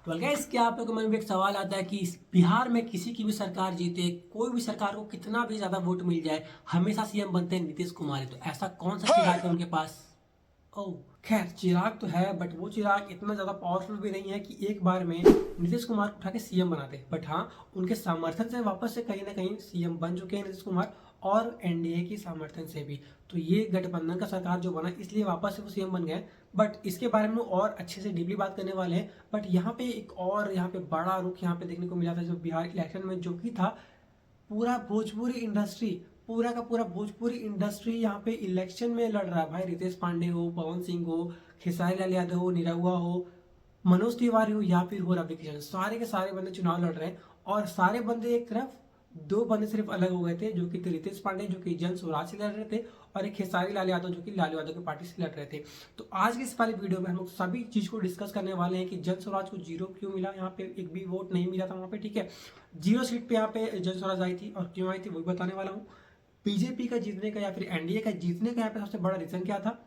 तो गाइस, क्या आप लोगों के मन में एक सवाल आता है कि बिहार में किसी की भी सरकार जीते, कोई भी सरकार को कितना भी ज्यादा वोट मिल जाए, हमेशा सीएम बनते हैं नीतीश कुमार ही। तो ऐसा कौन सा चिराग है उनके पास? ओह, खैर चिराग तो है, बट वो चिराग इतना ज्यादा पावरफुल भी नहीं है कि एक बार में नीतीश कुमार को उठा के सीएम बना दे। बट हाँ, उनके समर्थन से वापस से कहीं ना कहीं सीएम बन चुके हैं नीतीश कुमार, और एनडीए की समर्थन से भी। तो ये गठबंधन का सरकार जो बना, इसलिए वापस से वो सीएम बन गए। बट इसके बारे में और अच्छे से डीपली बात करने वाले हैं। बट यहाँ पे एक और यहाँ पे बड़ा रुख यहाँ पे देखने को मिला था जो बिहार इलेक्शन में, जो कि था पूरा भोजपुरी इंडस्ट्री, पूरा का पूरा भोजपुरी इंडस्ट्री यहाँ पे इलेक्शन में लड़ रहा है। भाई रितेश पांडे हो, पवन सिंह हो, खेसारी लाल यादव हो, निरहुआ हो, मनोज तिवारी हो, या फिर हो रवि किशन, सारे के सारे बंदे चुनाव लड़ रहे हैं। और सारे बंदे एक तरफ, दो बंदे सिर्फ अलग हो गए थे, जो कि रितेश पांडे जो कि जन स्वराज से लड़ रहे थे, और एक खेसारी लाल यादव जो कि लालू यादव की पार्टी से लड़ रहे थे। तो आज की इस वाली वीडियो में हम लोग सभी चीज को डिस्कस करने वाले हैं कि जन स्वराज को 0 क्यों मिला, यहाँ पे एक भी वोट नहीं मिला था वहां पे, ठीक है। 0 सीट पे यहाँ पे जन स्वराज आई थी, और क्यों आई थी वो भी बताने वाला हूँ। बीजेपी का जीतने का या फिर एनडीए का जीतने का यहाँ पे सबसे बड़ा रीजन क्या था,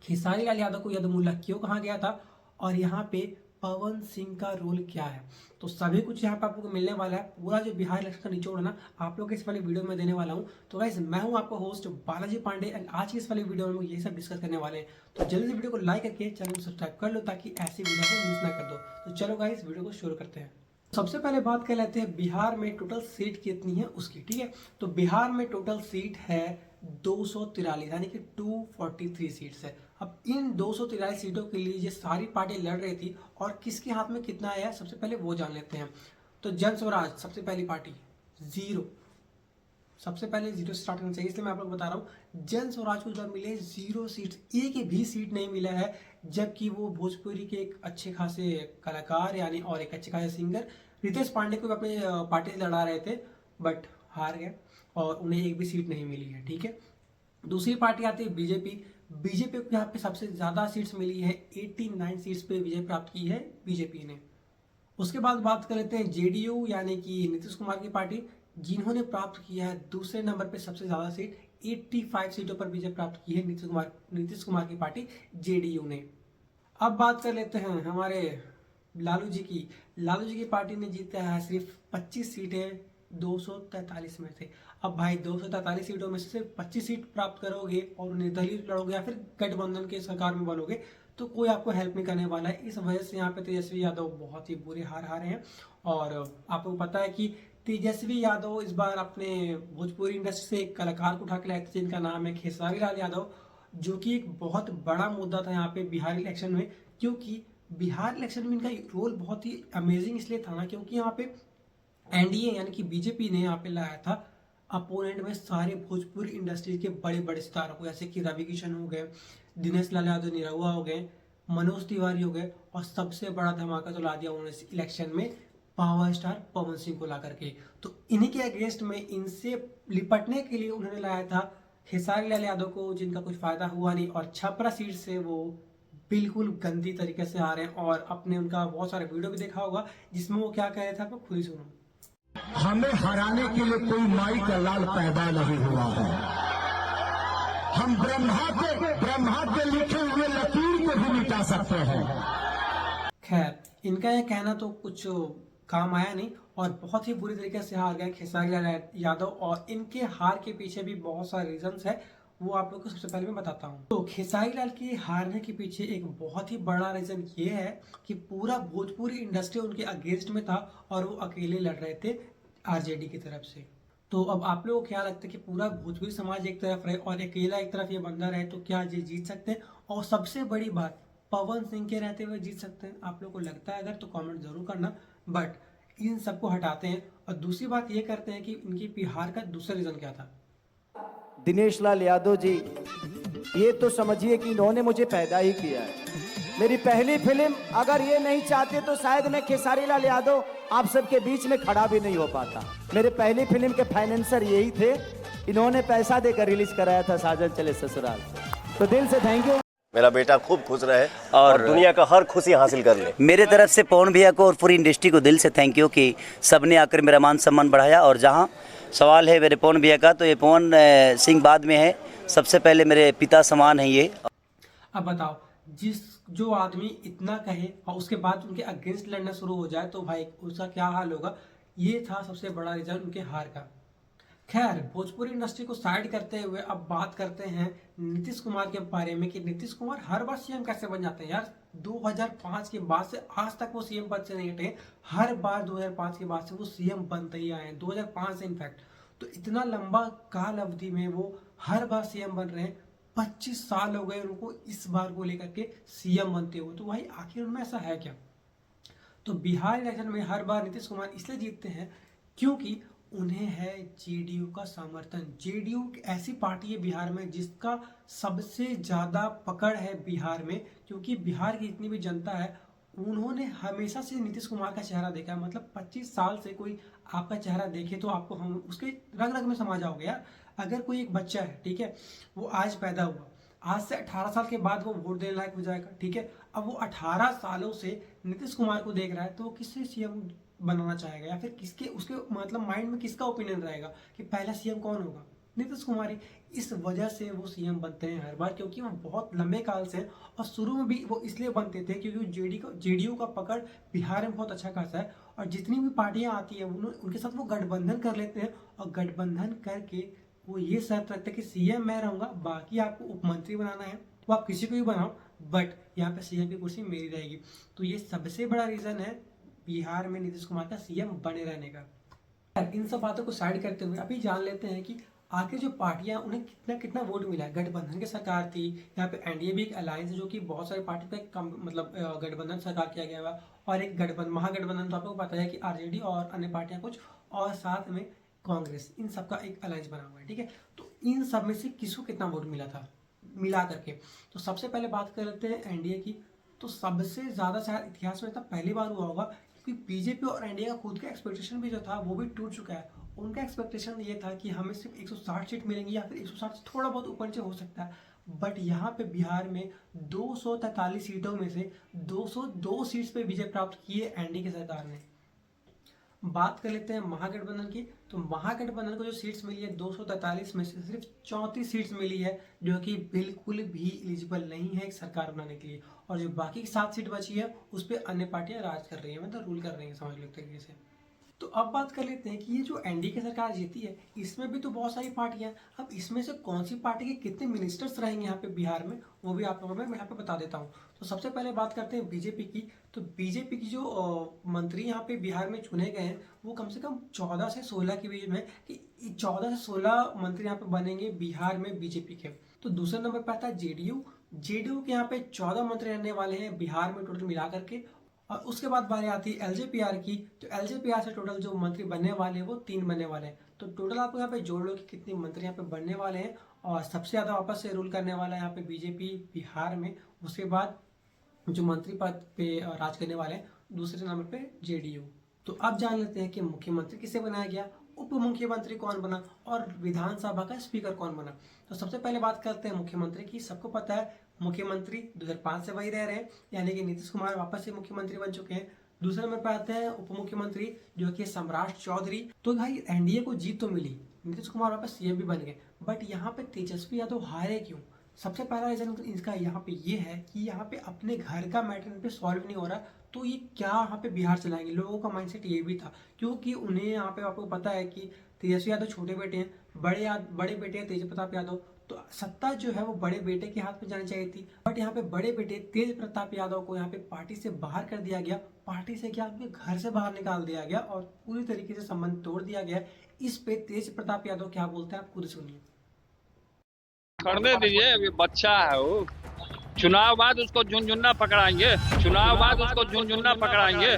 खेसारी लाल यादव को यदुमुल्ला क्यों कहा गया था, और यहाँ पे पवन सिंह का रोल क्या है। तो सभी कुछ यहाँ पे आप लोग को मिलने वाला है। पूरा जो बिहार इलेक्शन का निचोड़ है ना, आप लोग इस वाली वीडियो में देने वाला हूँ। तो गाइस, मैं हूँ आपका होस्ट बालाजी पांडे, एंड आज की इस वाली वीडियो में यही सब डिस्कस करने वाले हैं। तो जल्दी से वीडियो को लाइक करके चैनल को सब्सक्राइब कर लो, ताकि ऐसी वीडियो को मिस ना कर दो। तो चलो गाइस, वीडियो को शुरू करते हैं। सबसे पहले बात कर लेते हैं बिहार में टोटल सीट कितनी है उसकी, ठीक है। तो बिहार में टोटल सीट है 243, यानी कि 243 सीट्स है। अब इन 243 सीटों के लिए ये सारी पार्टी लड़ रही थी, और किसके हाथ में कितना आया सबसे पहले वो जान लेते हैं। तो जन स्वराज सबसे पहली पार्टी 0, सबसे पहले 0 से स्टार्ट करना चाहिए, इसलिए मैं आप लोग बता रहा हूँ। जन स्वराज को जब मिले 0 सीट, एक भी सीट नहीं मिला है, जबकि वो भोजपुरी के एक अच्छे खासे कलाकार यानी और एक अच्छे खासे सिंगर रितेश पांडे को अपने पार्टी से लड़ा रहे थे, बट हार गए और उन्हें एक भी सीट नहीं मिली है, ठीक है। दूसरी पार्टी आती है बीजेपी। बीजेपी को यहाँ पे सबसे ज्यादा सीट्स मिली है, 89 सीट्स पे विजय प्राप्त की है बीजेपी ने। उसके बाद बात कर लेते हैं जेडीयू, यानी कि नीतीश कुमार की पार्टी, जिन्होंने प्राप्त किया है दूसरे नंबर पे सबसे ज्यादा सीट, 85 सीटों पर विजय प्राप्त की है नीतीश कुमार की पार्टी जेडीयू ने। अब बात कर लेते हैं हमारे लालू जी की। लालू जी की पार्टी ने जीता है सिर्फ 25 सीटें 243 में से। अब भाई 243 सीटों में से सिर्फ 25 सीट प्राप्त करोगे और निर्दलीय लड़ोगे या फिर गठबंधन के सरकार में बनोगे, तो कोई आपको हेल्प नहीं करने वाला है। इस वजह से यहाँ पे तेजस्वी यादव बहुत ही बुरे हार हारे हैं। और आपको पता है कि तेजस्वी यादव इस बार अपने भोजपुरी इंडस्ट्री से एक कलाकार को उठा के लाए थे, जिनका नाम है खेसारी लाल यादव, जो कि एक बहुत बड़ा मुद्दा था यहाँ पे बिहार इलेक्शन में। क्योंकि बिहार इलेक्शन में इनका रोल बहुत ही अमेजिंग इसलिए था ना, क्योंकि यहाँ पे एनडीए यानी कि बीजेपी ने यहाँ पे लाया था अपोनेंट में सारे भोजपुरी इंडस्ट्री के बड़े बड़े सितारों को, जैसे कि रवि किशन हो गए, दिनेश लाल यादव निरहुआ हो गए, मनोज तिवारी हो गए, और सबसे बड़ा धमाका तो ला दिया उन्होंने इलेक्शन में पावर स्टार पवन सिंह को ला करके। तो इन्हीं के अगेंस्ट में इनसे लिपटने के लिए उन्होंने लाया था खेसारी लाल यादव को, जिनका कुछ फायदा हुआ नहीं, और छपरा सीट से वो बिल्कुल गंदी तरीके से आ रहे हैं। और अपने उनका बहुत सारे वीडियो भी देखा होगा, जिसमें वो क्या कह रहे थे, आपको खुद ही सुनो। हमें हराने के लिए कोई माई का लाल पैदा नहीं हुआ है। हम ब्रह्मा के लिखे हुए लकीर को भी मिटा सकते हैं। खैर, इनका यह कहना तो कुछ काम आया नहीं, और बहुत ही बुरी तरीके से हार गए खेसारी लाल यादव। और इनके हार के पीछे भी बहुत सारे रीजंस है, वो आप लोग को सबसे पहले मैं बताता हूँ। तो खेसारी लाल के हारने के पीछे एक बहुत ही बड़ा रीजन ये है कि पूरा भोजपुरी इंडस्ट्री उनके अगेंस्ट में था, और वो अकेले लड़ रहे थे आरजेडी की तरफ से। तो अब आप लोगों को क्या लगता है कि पूरा भोजपुरी समाज एक तरफ रहे और अकेला एक तरफ ये बंदा रहे, तो क्या ये जीत सकते हैं? और सबसे बड़ी बात, पवन सिंह के रहते हुए जीत सकते हैं? आप लोग को लगता है अगर, तो कमेंट जरूर करना। बट इन सबको हटाते हैं, और दूसरी बात ये करते हैं कि इनकी बिहार का दूसरा रीजन क्या था। दिनेश लाल यादव जी, ये तो समझिए कि इन्होंने मुझे पैदा ही किया है। मेरी पहली फिल्म, अगर ये नहीं चाहते तो शायद मैं खेसारी लाल यादव आप सबके बीच में खड़ा भी नहीं हो पाता। मेरे पहली फिल्म के फाइनेंसर यही थे, इन्होंने पैसा देकर रिलीज कराया था साजन चले ससुराल। तो दिल से थैंक यू। मेरा बेटा खूब खुश रहे और दुनिया का हर खुशी हासिल कर ले। मेरे तरफ से पवन भैया को और पूरी इंडस्ट्री को दिल से थैंक यू कि सबने आकर मेरा मान सम्मान बढ़ाया। और जहां सवाल है मेरे पवन भैया का, तो ये पवन सिंह बाद में है, सबसे पहले मेरे पिता समान है ये। अब बताओ, जिस जो आदमी इतना कहे और उसके बाद उनके अगेंस्ट लड़ना शुरू हो जाए तो भाई उसका क्या हाल होगा। ये था सबसे बड़ा रीजन उनके हार का। खैर, भोजपुरी इंडस्ट्री को साइड करते हुए अब बात करते हैं नीतीश कुमार के बारे में कि नीतीश कुमार हर बार सीएम कैसे बन जाते हैं यार। 2005 के बाद से आज तक वो सीएम पद से नहीं हटे। हर बार 2005 के बाद से वो सीएम बनते ही आए हैं, 2005 से इनफैक्ट। तो इतना लंबा काल अवधि में वो हर बार सीएम बन रहे हैं। 25 साल हो गए उनको इस बार को लेकर के सीएम बनते हुए। तो भाई आखिर उनमें ऐसा है क्या? तो बिहार इलेक्शन में हर बार नीतीश कुमार इसलिए जीतते हैं क्योंकि उन्हें है जेडीयू का समर्थन। जेडीयू एक ऐसी पार्टी है बिहार में जिसका सबसे ज़्यादा पकड़ है बिहार में, क्योंकि बिहार की जितनी भी जनता है उन्होंने हमेशा से नीतीश कुमार का चेहरा देखा है। मतलब 25 साल से कोई आपका चेहरा देखे तो आपको हम उसके रग रग में समा जाओगे यार। अगर कोई एक बच्चा है, ठीक है, वो आज पैदा हुआ, आज से 18 साल के बाद वो वोट देने लायक हो जाएगा, ठीक है। अब वो 18 सालों से नीतीश कुमार को देख रहा है तो वो किससे सीएम बनाना चाहेगा, या फिर किसके उसके मतलब माइंड में किसका ओपिनियन रहेगा कि पहला सीएम कौन होगा? नीतीश कुमार ही। इस वजह से वो सीएम बनते हैं हर बार, क्योंकि वो बहुत लंबे काल से और शुरू में भी वो इसलिए बनते थे क्योंकि जेडीयू का पकड़ बिहार में बहुत अच्छा खासा है। और जितनी भी पार्टियां आती हैं उनके साथ वो गठबंधन कर लेते हैं और गठबंधन करके वो ये शर्त रखते हैं कि सीएम मैं रहूंगा, बाकी आपको उप मंत्री बनाना है तो आप किसी को भी बनाओ, बट यहाँ पे सीएम की कुर्सी मेरी रहेगी। तो ये सबसे बड़ा रीजन है बिहार में नीतीश कुमार का सीएम बने रहने का। इन सब बातों को साइड करते हुए अभी जान लेते हैं कि आखिर जो पार्टियां उन्हें कितना कितना वोट मिला है। गठबंधन की सरकार थी, यहाँ पे एनडीए भी एक अलायंस है जो कि बहुत सारी पार्टी का मतलब गठबंधन सरकार किया गया हुआ, और एक गठबंधन महागठबंधन तो आपको पता है कि आरजेडी और अन्य पार्टियां कुछ, और साथ में कांग्रेस, इन सबका एक अलायंस बना हुआ है, ठीक है। तो इन सब में से किसको कितना वोट मिला था मिला करके? तो सबसे पहले बात कर लेते हैं एनडीए की। तो सबसे ज़्यादा शायद इतिहास में तब पहली बार हुआ होगा, क्योंकि बीजेपी और एनडीए का खुद का एक्सपेक्टेशन भी जो था वो भी टूट चुका है। उनका एक्सपेक्टेशन ये था कि हमें सिर्फ 160 सीट मिलेंगी या फिर 160 से थोड़ा बहुत ऊपर से हो सकता है, बट यहाँ पे बिहार में 243 सीटों में से 202 सीट्स पे विजय प्राप्त की है एनडीए की सरकार ने। बात कर लेते हैं महागठबंधन की। तो महागठबंधन को जो सीट्स मिली है 243 में से सिर्फ 34 सीट्स मिली है, जो कि बिल्कुल भी एलिजिबल नहीं है एक सरकार बनाने के लिए। और जो बाकी 7 सीट बची है उस पर अन्य पार्टियां राज कर रही है, मतलब रूल कर रही है, समझ लो एक तरीके से। तो अब बात कर लेते हैं कि ये जो एनडीए की सरकार जीती है इसमें भी तो बहुत सारी पार्टियां। अब इसमें से कौन सी पार्टी के कितने मिनिस्टर्स रहेंगे यहाँ पे बिहार में, वो भी आप लोगों में मैं यहाँ पे बता देता हूँ। तो सबसे पहले बात करते हैं बीजेपी की। तो बीजेपी की जो मंत्री यहाँ पे बिहार में चुने गए हैं वो कम से कम 14 से 16 के बीच में, कि 14 से 16 मंत्री यहाँ पे बनेंगे बिहार में बीजेपी के। तो दूसरे नंबर पर आता है जेडीयू। जेडीयू के यहाँ पे 14 मंत्री रहने वाले हैं बिहार में टोटल मिला करके। और उसके बाद बारी आती है एलजेपीआर की। तो एलजेपीआर से टोटल जो मंत्री बनने वाले हैं वो 3 बनने वाले हैं। तो टोटल आपको यहाँ पे जोड़ लो कि कितने मंत्री यहाँ पे बनने वाले हैं। और सबसे ज़्यादा वापस से रूल करने वाला है यहाँ पे बीजेपी बिहार में। उसके बाद जो मंत्री पद पे राज करने वाले हैं दूसरे नंबर पे जेडीयू। तो अब जान लेते हैं कि मुख्यमंत्री किसे बनाया गया, उप मुख्यमंत्री कौन बना और विधानसभा का स्पीकर कौन बना। तो सबसे पहले बात करते हैं मुख्यमंत्री की। सबको पता है मुख्यमंत्री 2005 से वही रह रहे हैं, यानी कि नीतीश कुमार वापस से मुख्यमंत्री बन चुके हैं। दूसरे नंबर पर आते हैं उप मुख्यमंत्री जो कि सम्राट चौधरी। तो भाई एनडीए को जीत तो मिली, नीतीश कुमार वापस सीएम भी बन गए, बट यहाँ पे तेजस्वी यादव हारे क्यों? सबसे पहला रीजन इसका यहाँ पे ये है कि यहाँ पे अपने घर का मैटर पे सॉल्व नहीं हो रहा, तो ये क्या यहाँ पे बिहार चलाएंगे। लोगों का माइंडसेट ये भी था, क्योंकि उन्हें यहाँ पे आपको पता है कि तेजस्वी यादव छोटे बेटे हैं, बड़े बेटे हैं तेज प्रताप यादव, तो सत्ता जो है वो बड़े बेटे के हाथ में जानी चाहिए थी। बट यहाँ पे बड़े बेटे तेज प्रताप यादव को यहाँ पे पार्टी से बाहर कर दिया गया। पार्टी से क्या, उनके घर से बाहर निकाल दिया गया और पूरी तरीके से संबंध तोड़ दिया गया। इस पे तेज प्रताप यादव क्या बोलते हैं आप खुद सुनिए। करने दीजिए, अभी बच्चा है वो। चुनाव बाद उसको झुनझुना पकड़ाएंगे, चुनाव बाद उसको झुनझुना पकड़ाएंगे।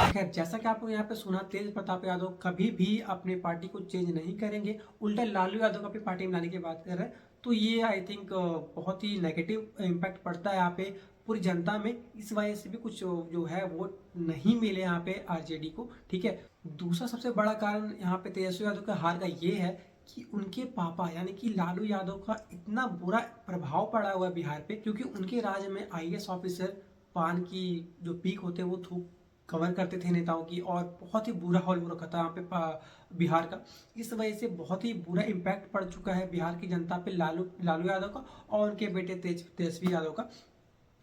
खैर, जैसा कि आपको यहाँ पे सुना, तेज प्रताप यादव कभी भी अपने पार्टी को चेंज नहीं करेंगे, उल्टा लालू यादव को अपनी पार्टी में लाने की बात कर रहे हैं। तो ये आई थिंक बहुत ही नेगेटिव इम्पैक्ट पड़ता है यहाँ पे पूरी जनता में। इस वजह से भी कुछ जो है वो नहीं मिले यहाँ पे आरजेडी को, ठीक है। दूसरा सबसे बड़ा कारण यहाँ पे तेजस्वी यादव का हार का ये है कि उनके पापा यानी कि लालू यादव का इतना बुरा प्रभाव पड़ा हुआ है बिहार पे, क्योंकि उनके राज्य में आईएएस ऑफिसर पान की जो पीक होते हैं वो थूक कवर करते थे नेताओं की, और बहुत ही बुरा हाल हो रखा था यहाँ पे बिहार का। इस वजह से बहुत ही बुरा इम्पैक्ट पड़ चुका है बिहार की जनता पे लालू यादव का और उनके बेटे तेजस्वी यादव का।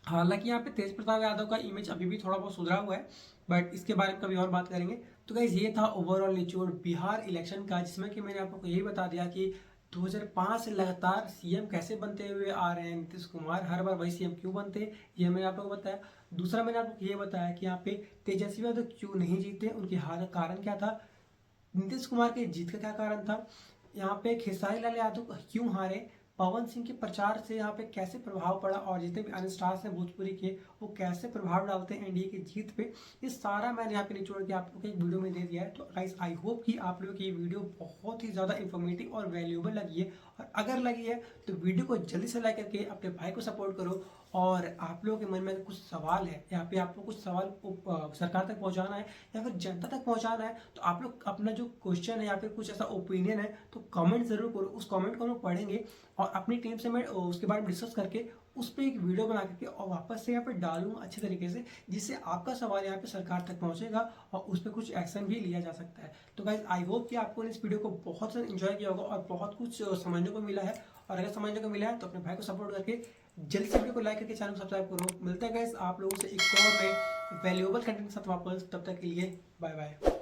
हालांकि यहाँ पे तेज प्रताप यादव का इमेज अभी भी थोड़ा बहुत सुधरा हुआ है, बट इसके बारे में कभी और बात करेंगे। तो गाइस ये था ओवरऑल निचोड़ बिहार इलेक्शन का, जिसमें कि मैंने आपको यही बता दिया कि 2005 से लगातार सीएम कैसे बनते हुए आ रहे हैं नीतीश कुमार, हर बार वही सीएम क्यों बनते हैं ये मैंने आप लोगों को बताया। दूसरा मैंने आपको ये बताया कि यहाँ पे तेजस्वी यादव क्यों नहीं जीते, उनकी हार का कारण क्या था, नीतीश कुमार के जीत का क्या कारण था, यहाँ पे खेसारी लाल यादव क्यों हारे, पवन सिंह के प्रचार से यहाँ पे कैसे प्रभाव पड़ा, और जितने भी अन्य स्टार्स हैं भोजपुरी के वो कैसे प्रभाव डालते हैं एनडीए की जीत पे, ये सारा मैंने यहाँ पे निचोड़ के आप लोगों को एक वीडियो में दे दिया है। तो गाइस आई होप कि आप लोगों की ये वीडियो बहुत ही ज़्यादा इन्फॉर्मेटिव और वैल्यूएबल लगी है, और अगर लगी है तो वीडियो को जल्दी से लाइक करके अपने भाई को सपोर्ट करो। और आप लोगों के मन में अगर कुछ सवाल है, यहाँ पे आपको कुछ सवाल सरकार तक पहुँचाना है या फिर जनता तक पहुँचाना है, तो आप लोग अपना जो क्वेश्चन है या फिर कुछ ऐसा ओपिनियन है तो कमेंट जरूर करो। उस कमेंट को हम लोग पढ़ेंगे और अपनी टीम से मैं उसके बारे में डिस्कस करके उस पर एक वीडियो बना करके और वापस से यहाँ पे डालूंगा अच्छे तरीके से, जिससे आपका सवाल यहाँ पे सरकार तक पहुँचेगा और उस पर कुछ एक्शन भी लिया जा सकता है। तो गाइज आई होप कि आपको इस वीडियो को बहुत ज़्यादा एंजॉय किया होगा और बहुत कुछ समझने को मिला है, और अगर समझने को मिला है तो अपने भाई को सपोर्ट करके जल्दी से वीडियो को लाइक करके चैनल को सब्सक्राइब करो। मिलते हैं गाइस आप लोगों से एक और में वैल्यूएबल कंटेंट के साथ वापस, तब तक के लिए बाय बाय।